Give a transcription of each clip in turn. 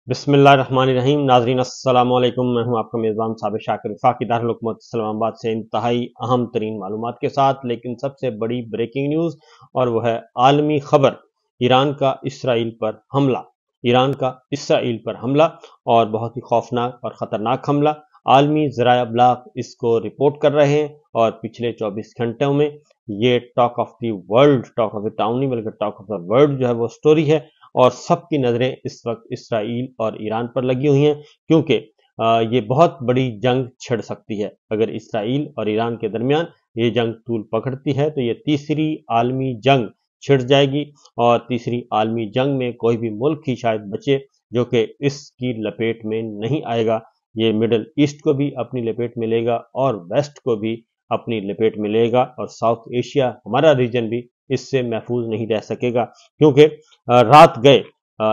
बिस्मिल्लाहिर्रहमानिर्रहीम। नाजरीन अस्सलाम वालेकुम। मैं हूं आपका मेज़बान साबिर शाकिर वफाकी दारुल-हुकूमत इस्लामाबाद से इंतहाई अहम तरीन मालूमात के साथ, लेकिन सबसे बड़ी ब्रेकिंग न्यूज़, और वह है आलमी खबर, ईरान का इसराइल पर हमला। ईरान का इसराइल पर हमला, और बहुत ही खौफनाक और ख़तरनाक हमला। आलमी ज़राए अबलाग इसको रिपोर्ट कर रहे हैं, और पिछले 24 घंटों में ये talk of the world, talk of the town नहीं बल्कि टॉक ऑफ द वर्ल्ड जो है वो स्टोरी है। और सबकी नज़रें इस वक्त इसराइल और ईरान पर लगी हुई हैं, क्योंकि ये बहुत बड़ी जंग छिड़ सकती है। अगर इसराइल और ईरान के दरमियान ये जंग तूल पकड़ती है तो ये तीसरी आलमी जंग छिड़ जाएगी, और तीसरी आलमी जंग में कोई भी मुल्क ही शायद बचे जो कि इसकी लपेट में नहीं आएगा। ये मिडल ईस्ट को भी अपनी लपेट में लेगा, और वेस्ट को भी अपनी लपेट में लेगा, और साउथ एशिया हमारा रीजन भी इससे महफूज नहीं रह सकेगा। क्योंकि रात गए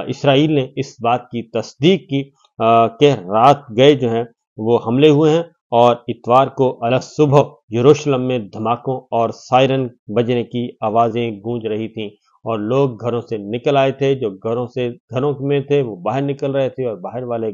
इसराइल ने इस बात की तस्दीक की कि रात गए जो हैं वो हमले हुए हैं, और इतवार को अलग सुबह यरूशलेम में धमाकों और सायरन बजने की आवाज़ें गूंज रही थीं, और लोग घरों से निकल आए थे। जो घरों में थे वो बाहर निकल रहे थे, और बाहर वाले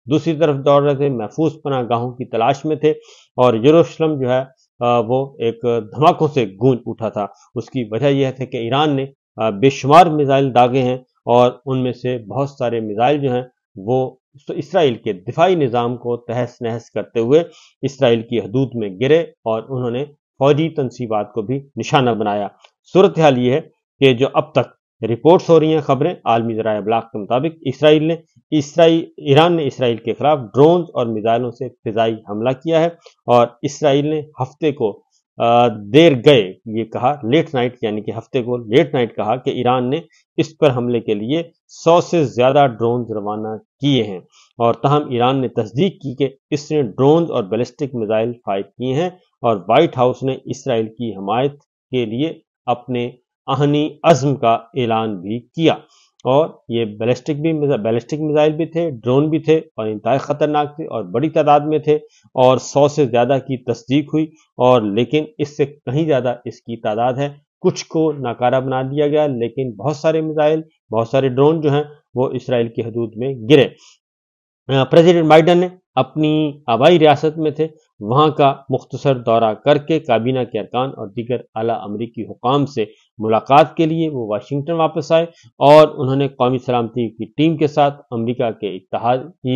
दूसरी तरफ दौड़ रहे थे, महफूज पनाह गाहों की तलाश में थे। और यरूशलेम जो है वो एक धमाकों से गूंज उठा था। उसकी वजह यह है कि ईरान ने बेशुमार मिसाइल दागे हैं, और उनमें से बहुत सारे मिसाइल जो हैं वो इसराइल के दिफाई निज़ाम को तहस नहस करते हुए इसराइल की हदूद में गिरे, और उन्होंने फौजी तनसीबात को भी निशाना बनाया। सूरत हाल ये है कि जो अब तक रिपोर्ट्स हो रही हैं, खबरें आलमी ज़राए अबलाग के मुताबिक, ईरान ने इसराइल के खिलाफ ड्रोन और मिसाइलों से फिजाई हमला किया है। और इसराइल ने हफ्ते को देर गए ये कहा, लेट नाइट, यानी कि हफ्ते को लेट नाइट कहा कि ईरान ने इस पर हमले के लिए 100 से ज्यादा ड्रोन रवाना किए हैं। और तहम ईरान ने तस्दीक की कि इसने ड्रोन और बैलिस्टिक मिसाइल फायर किए हैं, और व्हाइट हाउस ने इसराइल की हमायत के लिए अपने आहनी अज़्म का ऐलान भी किया। और ये बैलिस्टिक मिसाइल भी थे, ड्रोन भी थे, और इंतहाई खतरनाक थे, और बड़ी तादाद में थे, और 100 से ज्यादा की तस्दीक हुई। और लेकिन इससे कहीं ज्यादा इसकी तादाद है। कुछ को नाकारा बना दिया गया, लेकिन बहुत सारे मिसाइल, बहुत सारे ड्रोन जो हैं वो इसराइल की हदूद में गिरे। प्रेसिडेंट बाइडन ने अपनी आबाई रियासत में थे, वहां का मुख्तसर दौरा करके काबीना के अरकान और दीगर आला अमरीकी हुकाम से मुलाकात के लिए वो वाशिंगटन वापस आए, और उन्होंने कौमी सलामती की टीम के साथ अमरीका के इत्तेहादी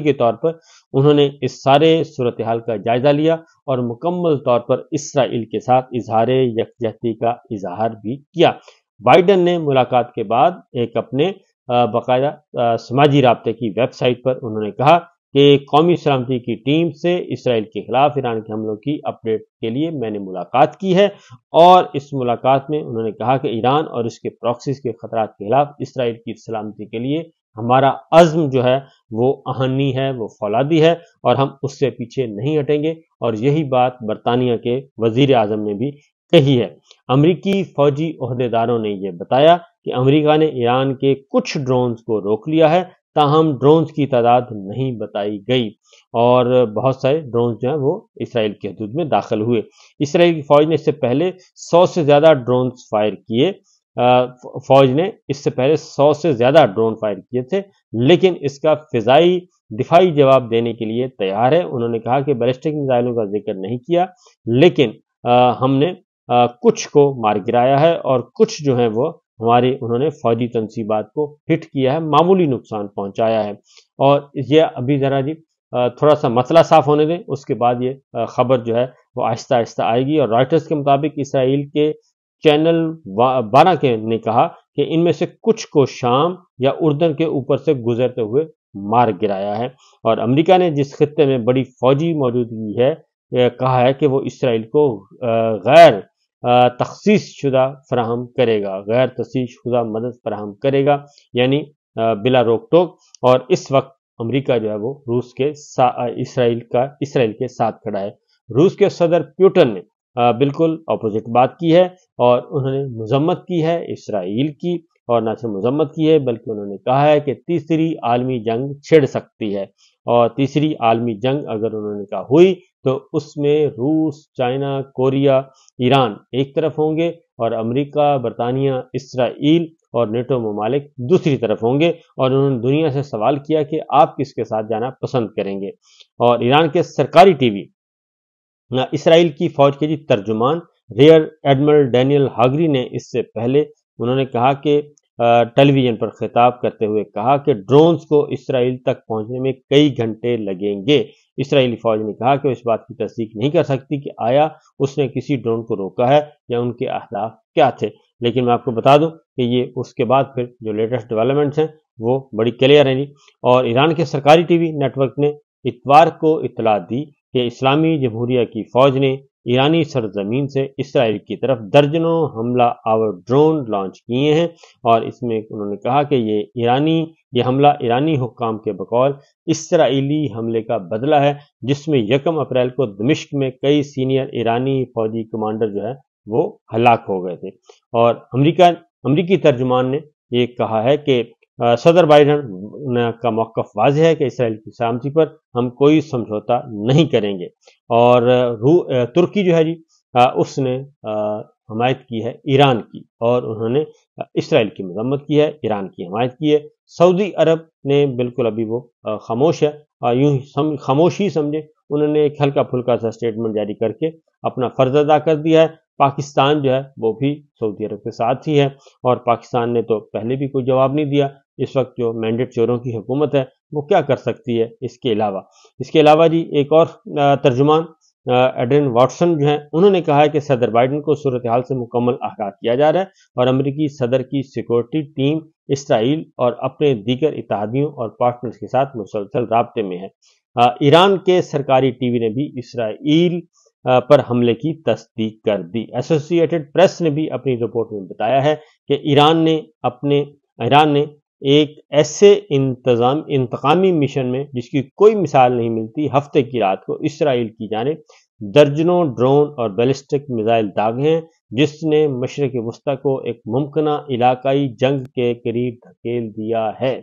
के तौर पर उन्होंने इस सारे सूरत हाल का जायजा लिया, और मुकम्मल तौर पर इसराइल के साथ इजहार यकजहती का इजहार भी किया। बाइडन ने मुलाकात के बाद एक अपने बाकायदा समाजी राब्ते की वेबसाइट पर उन्होंने कहा कि कौमी सलामती की टीम से इसराइल के खिलाफ ईरान के हमलों की अपडेट के लिए मैंने मुलाकात की है। और इस मुलाकात में उन्होंने कहा कि ईरान और इसके प्रॉक्सीज के खतरात के खिलाफ इसराइल की सलामती के लिए हमारा अज़्म जो है वो आहनी है, वो फौलादी है, और हम उससे पीछे नहीं हटेंगे। और यही बात बरतानिया के वजीर आजम ने भी कही है। अमरीकी फौजी ओहदेदारों ने यह बताया कि अमेरिका ने ईरान के कुछ ड्रोन्स को रोक लिया है, ताहम ड्रोन्स की तादाद नहीं बताई गई, और बहुत सारे ड्रोन्स जो हैं वो इसराइल की हदूद में दाखिल हुए। इसराइल की फौज ने इससे पहले 100 से ज्यादा ड्रोन्स फायर किए। फौज ने इससे पहले 100 से ज्यादा ड्रोन फायर किए थे, लेकिन इसका फिजाई दिफाई जवाब देने के लिए तैयार है। उन्होंने कहा कि बैलिस्टिक मिसाइलों का जिक्र नहीं किया, लेकिन हमने कुछ को मार गिराया है, और कुछ जो है वो उन्होंने फौजी तनसीबात को हिट किया है, मामूली नुकसान पहुंचाया है। और ये अभी जरा जी थोड़ा सा मसला साफ होने दें, उसके बाद ये खबर जो है वो आहिस्ता आहिस्ता आएगी। और रॉयटर्स के मुताबिक इसराइल के चैनल 12 ने कहा कि इनमें से कुछ को शाम या उर्दन के ऊपर से गुजरते हुए मार गिराया है। और अमेरिका ने जिस खित्ते में बड़ी फौजी मौजूदगी है, कहा है कि वो इसराइल को गैर तखसीस शुदा फराहम करेगा, गैर तखसीस शुदा मदद फराहम करेगा, यानी बिला रोक टोक। और इस वक्त अमेरिका जो है वो इसराइल के साथ खड़ा है। रूस के सदर प्यूटन ने बिल्कुल अपोजिट बात की है, और उन्होंने मजम्मत की है इसराइल की, और न सिर्फ मजम्मत की है बल्कि उन्होंने कहा है कि तीसरी आलमी जंग छिड़ सकती है। और तीसरी आलमी जंग अगर उन्होंने कहा हुई तो उसमें रूस, चाइना, कोरिया, ईरान एक तरफ होंगे, اور امریکہ، برطانیہ، اسرائیل اور نیٹو ممالک دوسری طرف ہوں گے، اور انہوں نے دنیا سے سوال کیا کہ آپ کس کے ساتھ جانا پسند کریں گے۔ اور ایران کے سرکاری ٹی وی اسرائیل کی فوج کے ترجمان ریئر ایڈمرل ڈینیل ہاگری نے اس سے پہلے انہوں نے کہا کہ ٹیلی ویژن پر خطاب کرتے ہوئے کہا کہ ڈرونز کو اسرائیل تک پہنچنے میں کئی گھنٹے لگیں گے۔ اسرائیلی فوج نے کہا کہ وہ اس بات کی تصدیق نہیں کر سکتی کہ آیا اس نے کسی ڈرون کو روکا ہے یا ان کے اہداف کیا تھے، لیکن میں آپ کو بتا دوں کہ یہ اس کے بعد پھر جو لیٹسٹ ڈیولپمنٹس ہیں وہ بڑی کلیئر ہیں۔ اور ایران کے سرکاری ٹی وی نیٹ ورک نے اتوار کو اطلاع دی کہ اسلامی جمہوریہ کی فوج نے ایرانی سرزمین سے اسرائیل کی طرف درجنوں حملہ آور ڈرون لانچ کیے ہیں، اور اس میں انہوں نے کہا کہ یہ حملہ ایرانی حکام کے بقول اسرائیلی حملے کا بدلہ ہے، جس میں 1 اپریل کو دمشق میں کئی سینئر ایرانی فوجی کمانڈر جو ہے وہ ہلاک ہو گئے تھے۔ اور امریکی ترجمان نے یہ کہا ہے کہ صدر بائیڈن کا موقف واضح ہے کہ اسرائیل کی سلامتی پر ہم کوئی سمجھوتا نہیں کریں گے، اور ترکی جو ہے اس نے حمایت کی ہے ایران کی، اور انہوں نے اسرائیل کی مذمت کی ہے، ایران کی حمایت کی ہے۔ سعودی عرب نے بالکل ابھی وہ خاموش ہے، یوں خاموشی سمجھے، انہوں نے ایک ہلکا پھلکا سا اسٹیٹمنٹ جاری کر کے اپنا فرض ادا کر دیا ہے۔ پاکستان جو ہے وہ بھی سعودی عرب کے ساتھ ہی ہے، اور پاکستان نے تو پہلے بھی کوئی جواب نہیں دیا۔ اس وقت جو مینڈیٹ چوروں کی حکومت ہے وہ کیا کر سکتی ہے اس کے علاوہ ایک اور ترجمان ایڈرین واٹسن جو ہیں انہوں نے کہا ہے کہ صدر بائیڈن کو صورتحال سے مکمل آگاہ کیا جا رہا ہے، اور امریکی صدر کی سیکورٹی ٹیم اسرائیل اور اپنے دیگر اتحادیوں اور پارٹنرز کے ساتھ مسلسل رابطے میں ہے۔ ایران کے سرکاری ٹی وی نے بھی اسرائیل پر حملے کی تصدیق کر دی۔ ایسوسی ایٹڈ پریس نے بھی اپنی رپورٹ میں بتایا ہے کہ ایران نے ایک ایسے انتقامی مشن میں جس کی کوئی مثال نہیں ملتی ہفتے کی رات کو اسرائیل کی جانب درجنوں ڈرون اور بیلسٹک میزائل داغے ہیں، جس نے مشرق وسطی کو ایک ممکنہ علاقائی جنگ کے قریب دھکیل دیا ہے۔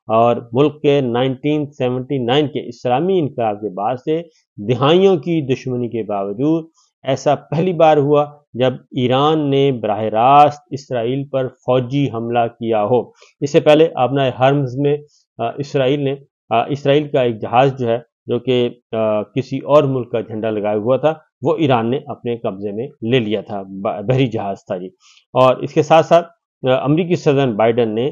اور ملک کے 1979 کے اسلامی انقلاب کے بعد سے دہائیوں کی دشمنی کے باوجود ایسا پہلی بار ہوا جب ایران نے براہ راست اسرائیل پر فوجی حملہ کیا ہو۔ اس سے پہلے آبنائے ہرمز میں اسرائیل کا ایک جہاز جو ہے جو کہ کسی اور ملک کا جھنڈا لگایا ہوا تھا وہ ایران نے اپنے قبضے میں لے لیا تھا، بحری جہاز تھا اور اس کے ساتھ ساتھ امریکی صدر بائیڈن نے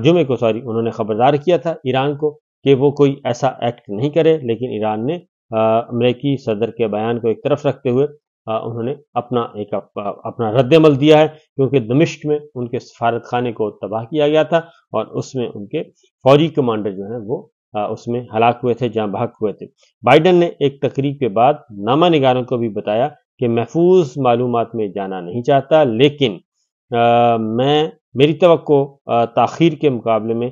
جمعے کو انہوں نے خبردار کیا تھا ایران کو کہ وہ کوئی ایسا ایکٹ نہیں کرے، لیکن ایران نے امریکی صدر کے بیان کو ایک طرف رکھتے ہوئے انہوں نے اپنا رد عمل دیا ہے، کیونکہ دمشق میں ان کے سفارت خانے کو تباہ کیا گیا تھا اور اس میں ان کے فوجی کمانڈر جو ہیں وہ اس میں ہلاک ہوئے تھے، جاں بحق ہوئے تھے۔ بائیڈن نے ایک تقریب کے بعد نامہ نگاروں کو بھی بتایا کہ محفوظ معلومات میں جانا نہیں چاہتا، لیکن میری توقع تاخیر کے مقابلے میں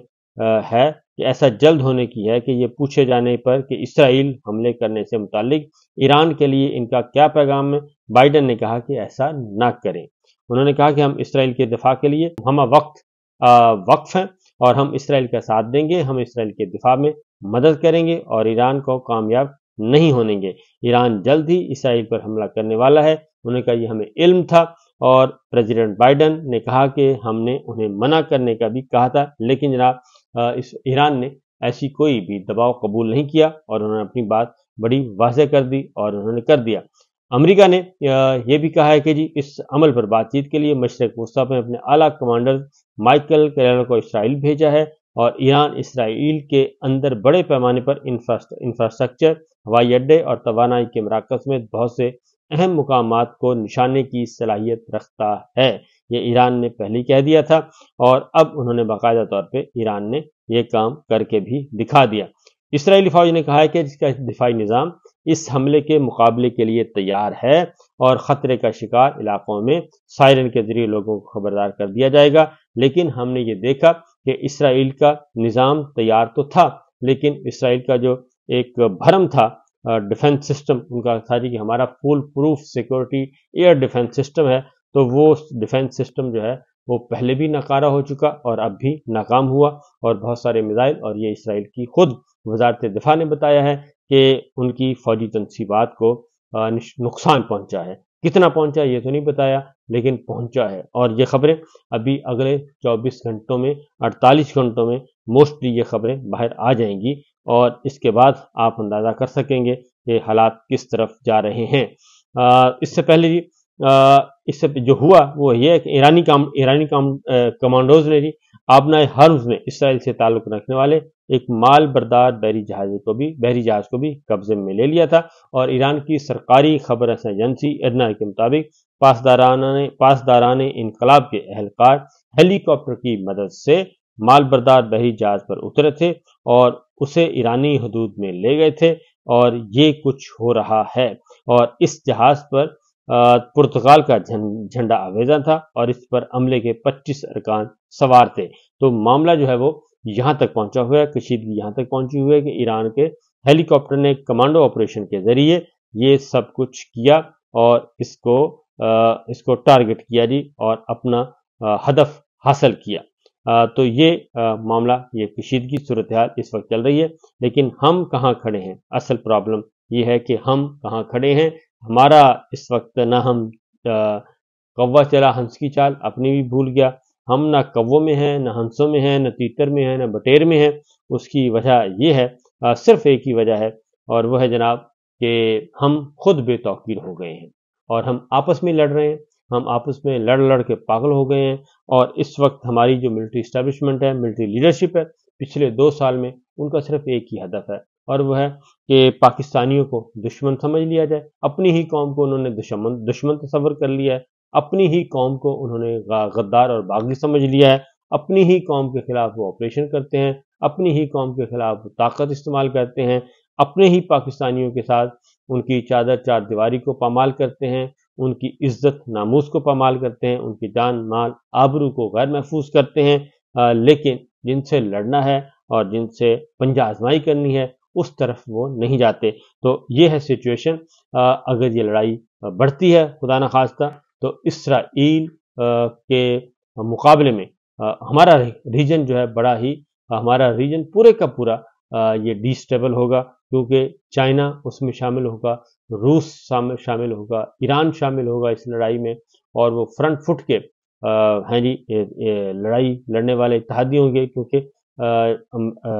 ہے کہ ایسا جلد ہونے کی ہے کہ یہ پوچھے جانے پر کہ اسرائیل حملے کرنے سے متعلق ایران کے لیے ان کا کیا پیغام ہے، بائیڈن نے کہا کہ ایسا نہ کریں۔ انہوں نے کہا کہ ہم اسرائیل کے دفاع کے لیے ہم وقف ہیں اور ہم اسرائیل کا ساتھ دیں گے، ہم اسرائیل کے دفاع میں مدد کریں گے اور ایران کو کامیاب نہیں ہونے گے۔ ایران جلد ہی اسرائیل پر حملہ کرنے والا ہے، انہوں نے کہا یہ ہمیں علم تھا، اور پریزیڈنٹ بائیڈن نے کہا کہ ہم نے انہیں منع کرنے کا بھی کہا تھا، لیکن جناب ایران نے ایسی کوئی بھی دباؤ قبول نہیں کیا اور انہوں نے اپنی بات بڑی واضح کر دی اور انہوں نے کر دیا۔ امریکہ نے یہ بھی کہا ہے کہ اس عمل پر بات چیت کے لیے مشرق وسطیٰ میں اپنے اعلیٰ کمانڈر مائیکل کیلر کو اسرائیل بھیجا ہے، اور ایران اسرائیل کے اندر بڑے پیمانے پر انفراسٹرکچر، ہوائی اڈے اور توانائی کے مراکز میں بہت سے اہم مقامات کو نشانے کی صلاحیت رکھتا ہے۔ یہ ایران نے پہلے کہہ دیا تھا اور اب انہوں نے باقاعدہ طور پہ ایران نے یہ کام کر کے بھی دکھا دیا۔ اسرائیلی فوج نے کہا ہے کہ اس کا دفاعی نظام اس حملے کے مقابلے کے لیے تیار ہے اور خطرے کا شکار علاقوں میں سائرن کے ذریعے لوگوں کو خبردار کر دیا جائے گا، لیکن ہم نے یہ دیکھا کہ اسرائیل کا نظام تیار تو تھا، لیکن اسرائیل کا جو ایک بھرم تھا ڈیفنس سسٹم ان کا تھا کہ ہمارا foolproof security air defence system ہے، تو وہ ڈیفنس سسٹم جو ہے وہ پہلے بھی ناکارہ ہو چکا اور اب بھی ناکام ہوا، اور بہت سارے میزائل، اور یہ اسرائیل کی خود وزارت دفاع نے بتایا ہے کہ ان کی فوجی تنصیبات کو نقصان پہنچا ہے۔ कितना पहुंचा ये तो नहीं बताया, लेकिन पहुंचा है। और ये खबरें अभी अगले 24 घंटों में, 48 घंटों में मोस्टली ये खबरें बाहर आ जाएंगी, और इसके बाद आप अंदाज़ा कर सकेंगे कि हालात किस तरफ जा रहे हैं। इससे पहले जी, इससे जो हुआ वो ये है कि ईरानी कमांडोज ने जी आबनाए हर्म्स में इसराइल से ताल्लुक रखने वाले एक माल बरदार बहरी जहाज को भी कब्जे में ले लिया था। और ईरान की सरकारी खबर एजेंसी इरना के मुताबिक पासदाराने इनकलाब के एहलकार हेलीकॉप्टर की मदद से माल बरदार बहरी जहाज पर उतरे थे और उसे ईरानी हदूद में ले गए थे, और ये कुछ हो रहा है। और इस जहाज पर पुर्तगाल का झंडा आवेजा था, और इस पर अमले के 25 अरकान सवार थे। तो मामला जो है वो यहाँ तक पहुंचा हुआ है, कशीदगी यहाँ तक पहुंची हुई है कि ईरान के हेलीकॉप्टर ने कमांडो ऑपरेशन के जरिए ये सब कुछ किया, और इसको टारगेट किया जी, और अपना हदफ हासिल किया। तो ये मामला, ये कशीदगी सूरत हाल इस वक्त चल रही है। लेकिन हम कहाँ खड़े हैं, असल प्रॉब्लम ये है कि हम कहाँ खड़े हैं। हमारा इस वक्त ना हम कौवा चला हंस की चाल अपनी भी भूल गया, हम ना कौवों में हैं, ना हंसों में हैं, ना तीतर में हैं, ना बटेर में हैं। उसकी वजह ये है, सिर्फ एक ही वजह है, और वह है जनाब कि हम खुद बेतौकीर हो गए हैं, और हम आपस में लड़ रहे हैं। हम आपस में लड़ लड़ के पागल हो गए हैं। और इस वक्त हमारी जो मिलिट्री इस्टेब्लिशमेंट है, मिलिट्री लीडरशिप है, पिछले 2 साल में उनका सिर्फ एक ही हदफ है, और वह है कि पाकिस्तानियों को दुश्मन समझ लिया जाए। अपनी ही कौम को उन्होंने दुश्मन तस्वर कर लिया है, अपनी ही कौम को उन्होंने गद्दार और बागी समझ लिया है। अपनी ही कौम के खिलाफ वो ऑपरेशन करते हैं, अपनी ही कौम के खिलाफ ताकत इस्तेमाल करते हैं, अपने ही पाकिस्तानियों के साथ उनकी चादर चार दीवारी को पामाल करते हैं, उनकी इज्जत नामूस को पामाल करते हैं, उनकी जान माल आबरू को गैर महफूज करते हैं। लेकिन जिनसे लड़ना है और जिनसे पंजा आजमाई करनी है, उस तरफ वो नहीं जाते। तो ये है सिचुएशन। अगर ये लड़ाई बढ़ती है खुदा न खास्ता, तो इसराइल के मुकाबले में हमारा रीजन जो है बड़ा ही, हमारा रीजन पूरे का पूरा ये डिस्टेबल होगा, क्योंकि चाइना उसमें शामिल होगा, रूस शामिल होगा, ईरान शामिल होगा इस लड़ाई में, और वो फ्रंट फुट के हैं जी, लड़ाई लड़ने वाले इत्तेहादी होंगे। क्योंकि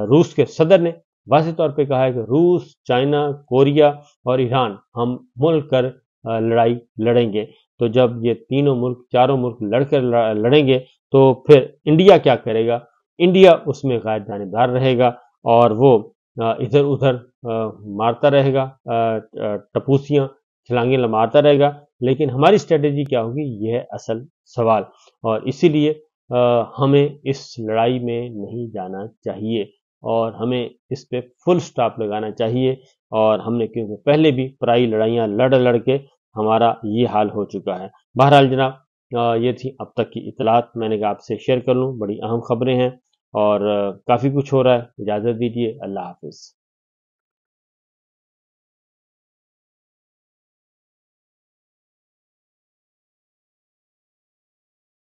रूस के सदर ने वाज़ेह तौर पे कहा है कि रूस, चाइना, कोरिया और ईरान हम मिलकर लड़ाई लड़ेंगे। तो जब ये चारों मुल्क लड़ेंगे, तो फिर इंडिया क्या करेगा? इंडिया उसमें गैर जानिबदार रहेगा, और वो इधर उधर मारता रहेगा, टपूसियां छलांगे मारता रहेगा। लेकिन हमारी स्ट्रेटेजी क्या होगी, ये है असल सवाल। और इसीलिए हमें इस लड़ाई में नहीं जाना चाहिए, और हमें इस पे फुल स्टॉप लगाना चाहिए। और हमने क्योंकि पहले भी पराई लड़ाइयाँ लड़ लड़ के हमारा ये हाल हो चुका है। बहरहाल जनाब, ये थी अब तक की इतलात, मैंने कहा आपसे शेयर कर लूँ, बड़ी अहम खबरें हैं, और काफ़ी कुछ हो रहा है। इजाज़त दीजिए, अल्लाह हाफिज़।